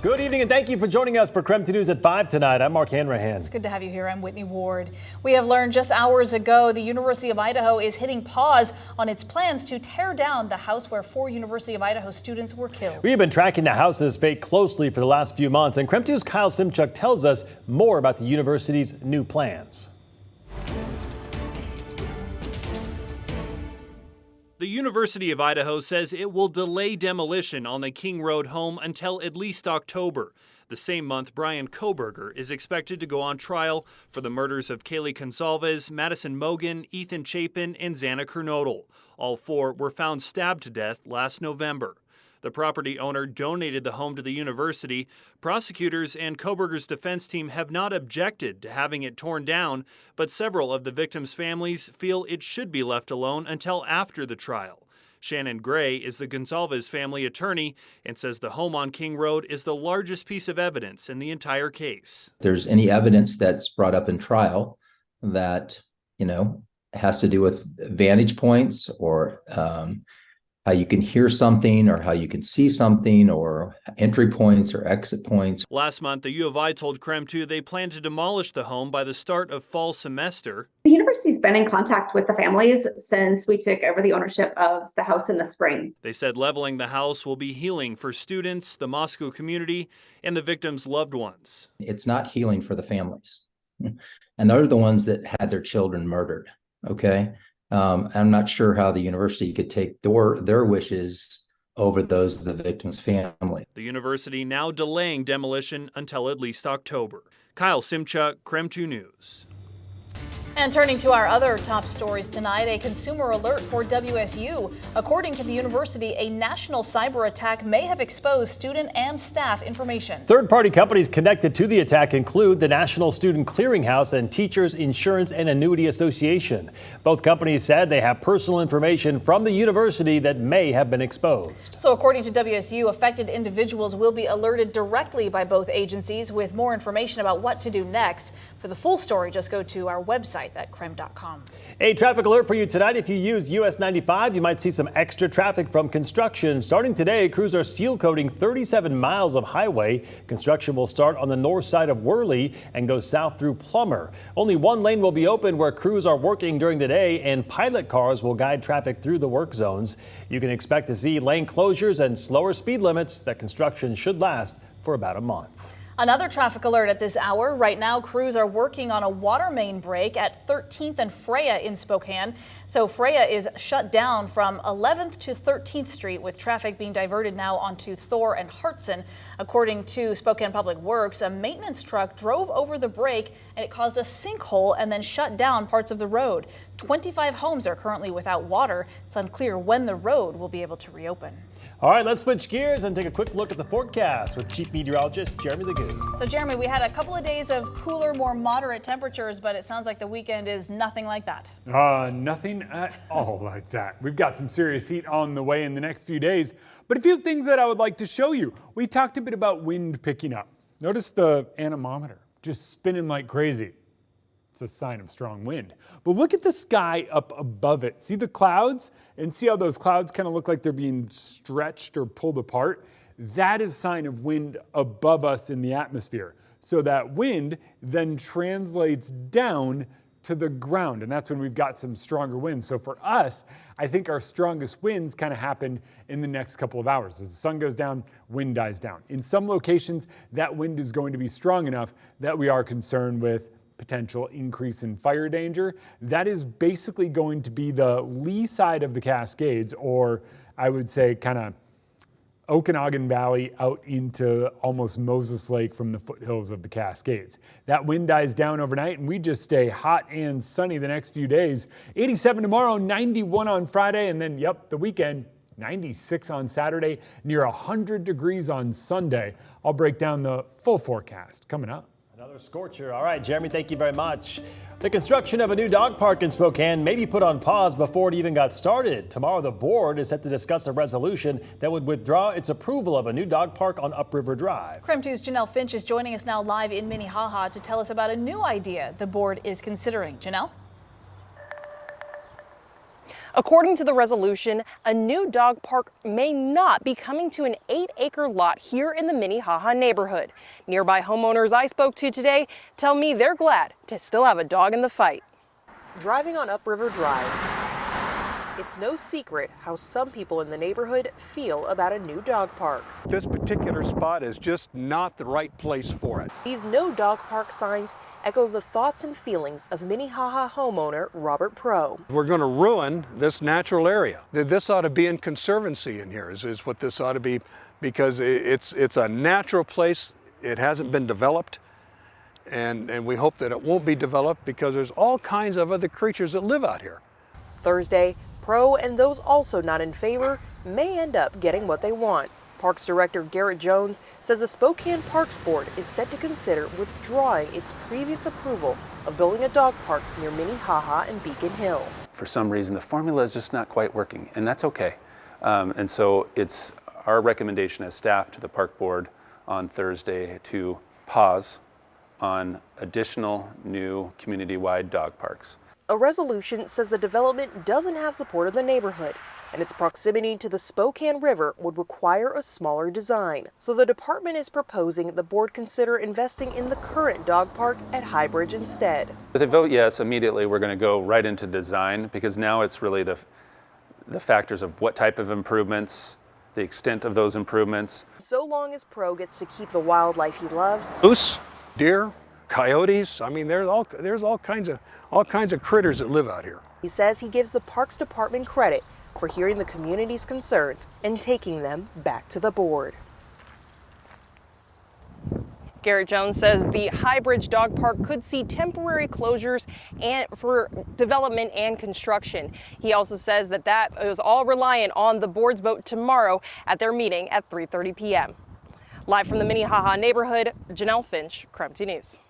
Good evening and thank you for joining us for KREM 2 News at 5 tonight. I'm Mark Hanrahan. It's good to have you here. I'm Whitney Ward. We have learned just hours ago the University of Idaho is hitting pause on its plans to tear down the house where 4 University of Idaho students were killed. We have been tracking the house's fate closely for the last few months, and KREM 2's Kyle Simchuk tells us more about the university's new plans. The University of Idaho says it will delay demolition on the King Road home until at least October. The same month, Brian Koberger is expected to go on trial for the murders of Kaylee Gonsalves, Madison Mogan, Ethan Chapin, and Xana Kernodle. All 4 were found stabbed to death last November. The property owner donated the home to the university. Prosecutors and Koberger's defense team have not objected to having it torn down, but several of the victims' families feel it should be left alone until after the trial. Shannon Gray is the Gonsalves family attorney and says the home on King Road is the largest piece of evidence in the entire case. If there's any evidence that's brought up in trial that, has to do with vantage points or how you can hear something or how you can see something or entry points or exit points. Last month, the U of I told KREM 2 they plan to demolish the home by the start of fall semester. The university's been in contact with the families since we took over the ownership of the house in the spring. They said leveling the house will be healing for students, the Moscow community, and the victims' loved ones. It's not healing for the families. And they're the ones that had their children murdered, okay? I'm not sure how the university could take their wishes over those of the victim's family. The university now delaying demolition until at least October. Kyle Simchuk, KREM 2 News. And turning to our other top stories tonight, a consumer alert for WSU. According to the university, a national cyber attack may have exposed student and staff information. Third-party companies connected to the attack include the National Student Clearinghouse and Teachers Insurance and Annuity Association. Both companies said they have personal information from the university that may have been exposed. So according to WSU, affected individuals will be alerted directly by both agencies with more information about what to do next. For the full story, just go to our website at KREM.com. A traffic alert for you tonight. If you use US 95, you might see some extra traffic from construction. Starting today, crews are seal coating 37 miles of highway. Construction will start on the north side of Worley and go south through Plummer. Only one lane will be open where crews are working during the day, and pilot cars will guide traffic through the work zones. You can expect to see lane closures and slower speed limits. That construction should last for about a month. Another traffic alert at this hour. Right now, crews are working on a water main break at 13th and Freya in Spokane. So Freya is shut down from 11th to 13th Street, with traffic being diverted now onto Thor and Hartson. According to Spokane Public Works, a maintenance truck drove over the break and it caused a sinkhole and then shut down parts of the road. 25 homes are currently without water. It's unclear when the road will be able to reopen. All right, let's switch gears and take a quick look at the forecast with Chief Meteorologist Jeremy Lagoon. So Jeremy, we had a couple of days of cooler, more moderate temperatures, but it sounds like the weekend is nothing like that. Nothing at all like that. We've got some serious heat on the way in the next few days, but a few things that I would like to show you. We talked a bit about wind picking up. Notice the anemometer just spinning like crazy. It's a sign of strong wind. But look at the sky up above it. See the clouds? And see how those clouds kind of look like they're being stretched or pulled apart? That is a sign of wind above us in the atmosphere. So that wind then translates down to the ground, and that's when we've got some stronger winds. So for us, I think our strongest winds kind of happen in the next couple of hours. As the sun goes down, wind dies down. In some locations, that wind is going to be strong enough that we are concerned with potential increase in fire danger. That is basically going to be the lee side of the Cascades, or I would say kind of Okanagan Valley out into almost Moses Lake from the foothills of the Cascades. That wind dies down overnight and we just stay hot and sunny the next few days. 87 tomorrow, 91 on Friday, and then, the weekend, 96 on Saturday, near 100 degrees on Sunday. I'll break down the full forecast coming up. Another scorcher. All right, Jeremy, thank you very much. The construction of a new dog park in Spokane may be put on pause before it even got started. Tomorrow, the board is set to discuss a resolution that would withdraw its approval of a new dog park on Upriver Drive. KREM 2's Janelle Finch is joining us now live in Minnehaha to tell us about a new idea the board is considering. Janelle? According to the resolution, a new dog park may not be coming to an 8-acre lot here in the Minnehaha neighborhood. Nearby homeowners I spoke to today tell me they're glad to still have a dog in the fight. Driving on Upriver Drive, it's no secret how some people in the neighborhood feel about a new dog park. This particular spot is just not the right place for it. These no dog park signs echo the thoughts and feelings of Minnehaha homeowner Robert Pro. We're going to ruin this natural area. This ought to be in conservancy in here is what this ought to be, because it's a natural place. It hasn't been developed, and we hope that it won't be developed because there's all kinds of other creatures that live out here. Thursday, Pro and those also not in favor may end up getting what they want. Parks Director Garrett Jones says the Spokane Parks Board is set to consider withdrawing its previous approval of building a dog park near Minnehaha and Beacon Hill. For some reason, the formula is just not quite working, and that's okay. And so it's our recommendation as staff to the Park Board on Thursday to pause on additional new community-wide dog parks. A resolution says the development doesn't have support of the neighborhood, and its proximity to the Spokane River would require a smaller design. So the department is proposing the board consider investing in the current dog park at Highbridge instead. With a vote yes, immediately we're going to go right into design, because now it's really the factors of what type of improvements, the extent of those improvements. So long as Pro gets to keep the wildlife he loves. Moose, deer, coyotes. I mean, there's all kinds of critters that live out here. He says he gives the Parks Department credit for hearing the community's concerns and taking them back to the board. Garrett Jones says the Highbridge Dog Park could see temporary closures and for development and construction. He also says that is all reliant on the board's vote tomorrow at their meeting at 3:30 p.m. Live from the Minnehaha neighborhood, Janelle Finch, KREM News.